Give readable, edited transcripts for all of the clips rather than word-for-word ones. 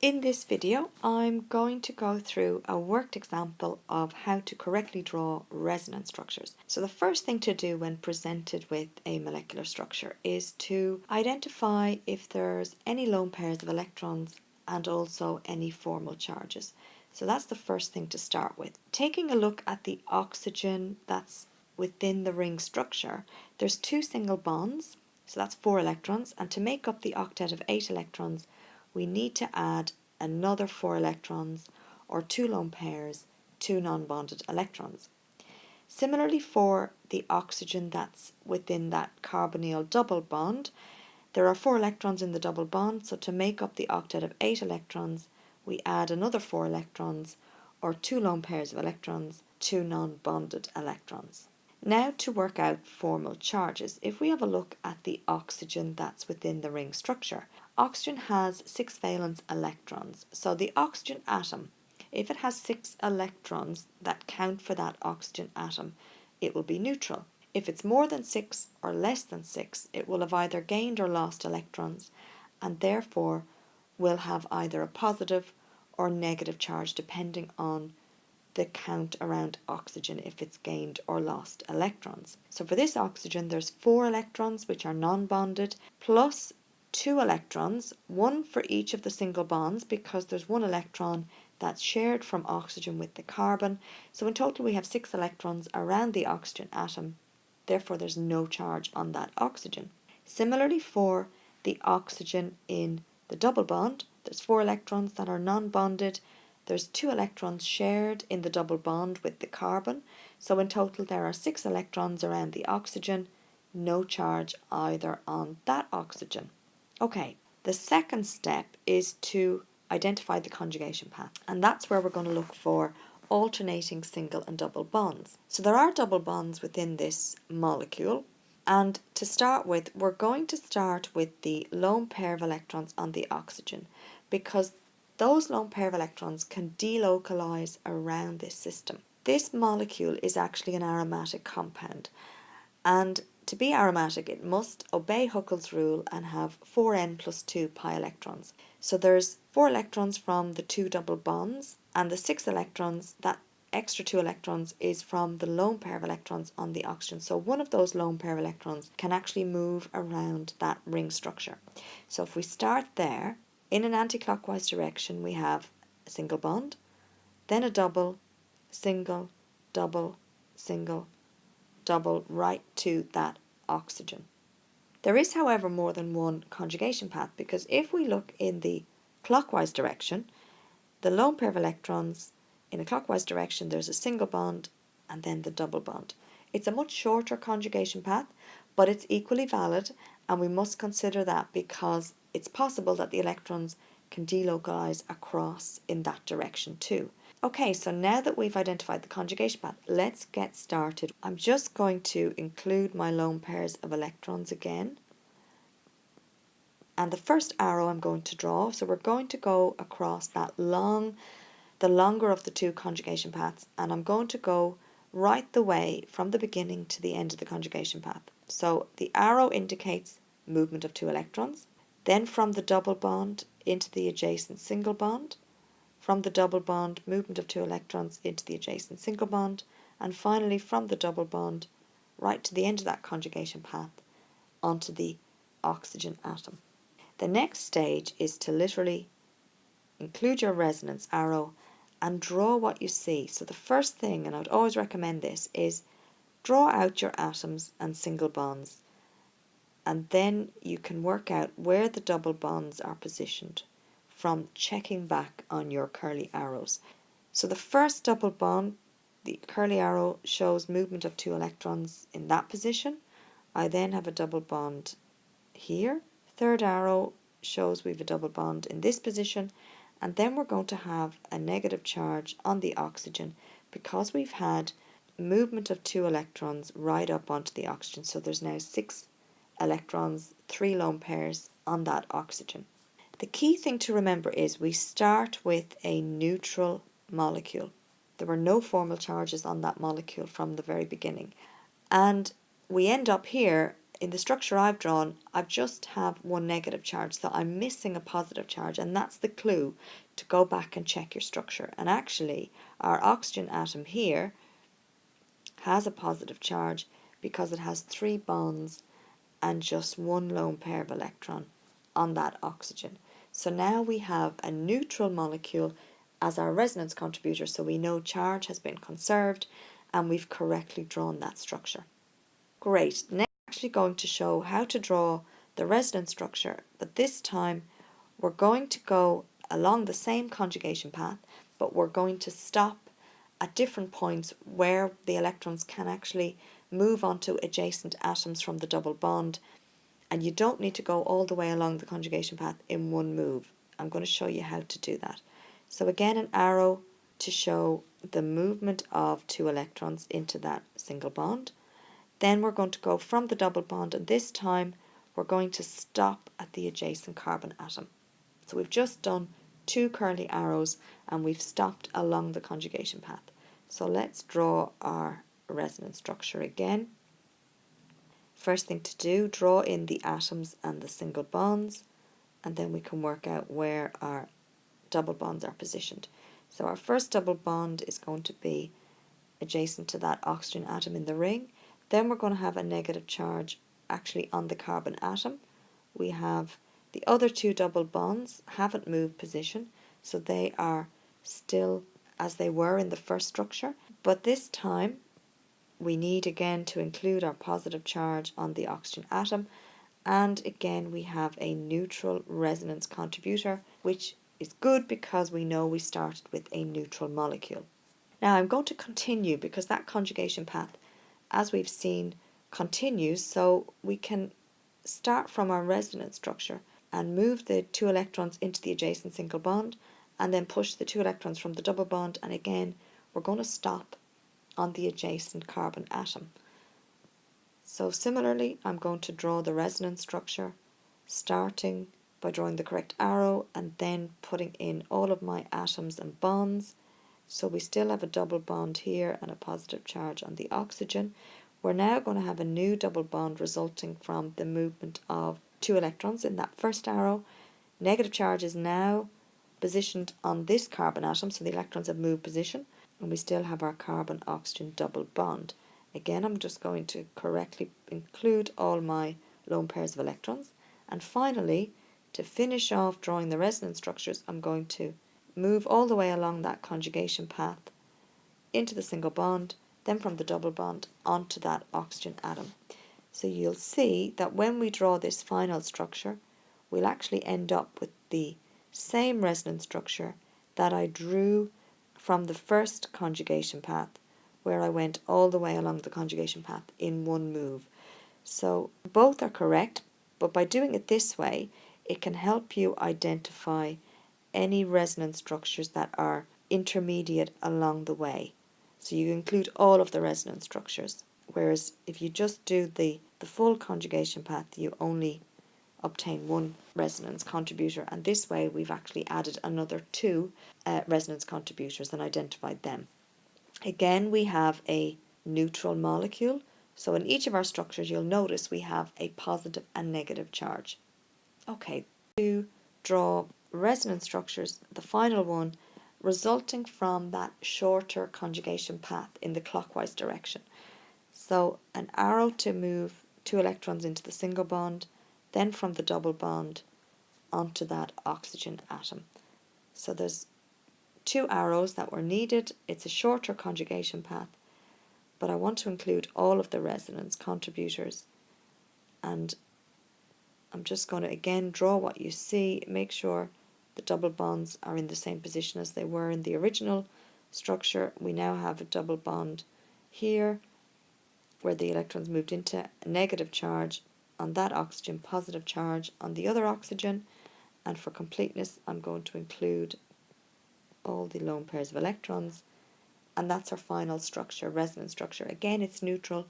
In this video, I'm going to go through a worked example of how to correctly draw resonance structures. So the first thing to do when presented with a molecular structure is to identify if there's any lone pairs of electrons and also any formal charges. So that's the first thing to start with. Taking a look at the oxygen that's within the ring structure, there's two single bonds, so that's 4 electrons, and to make up the octet of 8 electrons, we need to add another 4 electrons or 2 lone pairs, 2 non-bonded electrons. Similarly, for the oxygen that's within that carbonyl double bond, there are 4 electrons in the double bond, so to make up the octet of 8 electrons, we add another 4 electrons or 2 lone pairs of electrons, 2 non-bonded electrons. Now to work out formal charges, if we have a look at the oxygen that's within the ring structure, oxygen has 6 valence electrons. So the oxygen atom, if it has 6 electrons that count for that oxygen atom, it will be neutral. If it's more than 6 or less than 6, it will have either gained or lost electrons, and therefore will have either a positive or negative charge depending on the count around oxygen if it's gained or lost electrons. So for this oxygen, there's 4 electrons which are non-bonded plus 2 electrons, one for each of the single bonds because there's 1 electron that's shared from oxygen with the carbon. So in total we have 6 electrons around the oxygen atom, therefore there's no charge on that oxygen. Similarly, for the oxygen in the double bond, there's 4 electrons that are non-bonded. There's 2 electrons shared in the double bond with the carbon, so in total there are 6 electrons around the oxygen, no charge either on that oxygen. Okay, the second step is to identify the conjugation path, and that's where we're going to look for alternating single and double bonds. So there are double bonds within this molecule, and to start with, we're going to start with the lone pair of electrons on the oxygen, because those lone pair of electrons can delocalize around this system. This molecule is actually an aromatic compound, and to be aromatic it must obey Huckel's rule and have 4n plus 2 pi electrons. So there's 4 electrons from the 2 double bonds, and the 6 electrons, that extra 2 electrons, is from the lone pair of electrons on the oxygen. So one of those lone pair of electrons can actually move around that ring structure. So if we start there, in an anti-clockwise direction we have a single bond, then a double, single, double, single, double, right to that oxygen. There is, however, more than one conjugation path, because if we look in the clockwise direction, the lone pair of electrons in a clockwise direction, there's a single bond and then the double bond. It's a much shorter conjugation path, but it's equally valid, and we must consider that because it's possible that the electrons can delocalize across in that direction too. Okay, so now that we've identified the conjugation path, let's get started. I'm just going to include my lone pairs of electrons again. And the first arrow I'm going to draw, so we're going to go across the longer of the 2 conjugation paths, and I'm going to go right the way from the beginning to the end of the conjugation path. So the arrow indicates movement of 2 electrons, then from the double bond into the adjacent single bond, from the double bond movement of 2 electrons into the adjacent single bond, and finally from the double bond right to the end of that conjugation path onto the oxygen atom. The next stage is to literally include your resonance arrow and draw what you see. So the first thing, and I would always recommend this, is draw out your atoms and single bonds, and then you can work out where the double bonds are positioned from checking back on your curly arrows. So the first double bond, the curly arrow shows movement of 2 electrons in that position. I then have a double bond here. Third arrow shows we have a double bond in this position, and then we're going to have a negative charge on the oxygen because we've had movement of 2 electrons right up onto the oxygen. So there's now 6 electrons, 3 lone pairs on that oxygen. The key thing to remember is we start with a neutral molecule. There were no formal charges on that molecule from the very beginning. And we end up here in the structure I've drawn, I just have one negative charge, so I'm missing a positive charge, and that's the clue to go back and check your structure. And actually, our oxygen atom here has a positive charge because it has 3 bonds and just one lone pair of electron on that oxygen. So now we have a neutral molecule as our resonance contributor, so we know charge has been conserved and we've correctly drawn that structure. Great. Next, I'm actually going to show how to draw the resonance structure, but this time we're going to go along the same conjugation path, but we're going to stop at different points where the electrons can actually move onto adjacent atoms from the double bond, and you don't need to go all the way along the conjugation path in one move. I'm going to show you how to do that. So again, an arrow to show the movement of 2 electrons into that single bond. Then we're going to go from the double bond, and this time we're going to stop at the adjacent carbon atom. So we've just done 2 curly arrows and we've stopped along the conjugation path. So let's draw our resonance structure again. First thing to do, draw in the atoms and the single bonds, and then we can work out where our double bonds are positioned. So our first double bond is going to be adjacent to that oxygen atom in the ring. Then we're going to have a negative charge actually on the carbon atom. We have the other 2 double bonds haven't moved position, so they are still as they were in the first structure. But this time we need again to include our positive charge on the oxygen atom, and again we have a neutral resonance contributor, which is good because we know we started with a neutral molecule. Now I'm going to continue because that conjugation path, as we've seen, continues, so we can start from our resonance structure and move the 2 electrons into the adjacent single bond, and then push the 2 electrons from the double bond, and again we're going to stop on the adjacent carbon atom. So similarly, I'm going to draw the resonance structure, starting by drawing the correct arrow and then putting in all of my atoms and bonds. So we still have a double bond here and a positive charge on the oxygen. We're now going to have a new double bond resulting from the movement of 2 electrons in that first arrow. Negative charge is now positioned on this carbon atom, so the electrons have moved position, and we still have our carbon-oxygen double bond. Again, I'm just going to correctly include all my lone pairs of electrons. And finally, to finish off drawing the resonance structures, I'm going to move all the way along that conjugation path into the single bond, then from the double bond onto that oxygen atom. So you'll see that when we draw this final structure, we'll actually end up with the same resonance structure that I drew from the first conjugation path, where I went all the way along the conjugation path in one move. So both are correct, but by doing it this way, it can help you identify any resonance structures that are intermediate along the way. So you include all of the resonance structures, whereas if you just do the full conjugation path, you only obtain one resonance contributor, and this way we've actually added another 2 resonance contributors and identified them. Again, we have a neutral molecule, so in each of our structures you'll notice we have a positive and negative charge. Okay, to draw resonance structures, the final one resulting from that shorter conjugation path in the clockwise direction. So an arrow to move 2 electrons into the single bond, then from the double bond onto that oxygen atom. So there's 2 arrows that were needed. It's a shorter conjugation path, but I want to include all of the resonance contributors, and I'm just going to again draw what you see. Make sure the double bonds are in the same position as they were in the original structure. We now have a double bond here where the electrons moved into a negative charge on that oxygen, positive charge on the other oxygen, and for completeness I'm going to include all the lone pairs of electrons, and that's our final structure, resonance structure. Again, it's neutral,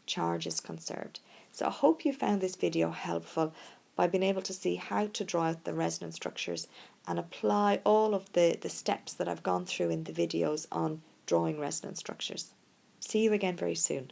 charge is conserved. So I hope you found this video helpful by being able to see how to draw out the resonance structures and apply all of the steps that I've gone through in the videos on drawing resonance structures. See you again very soon.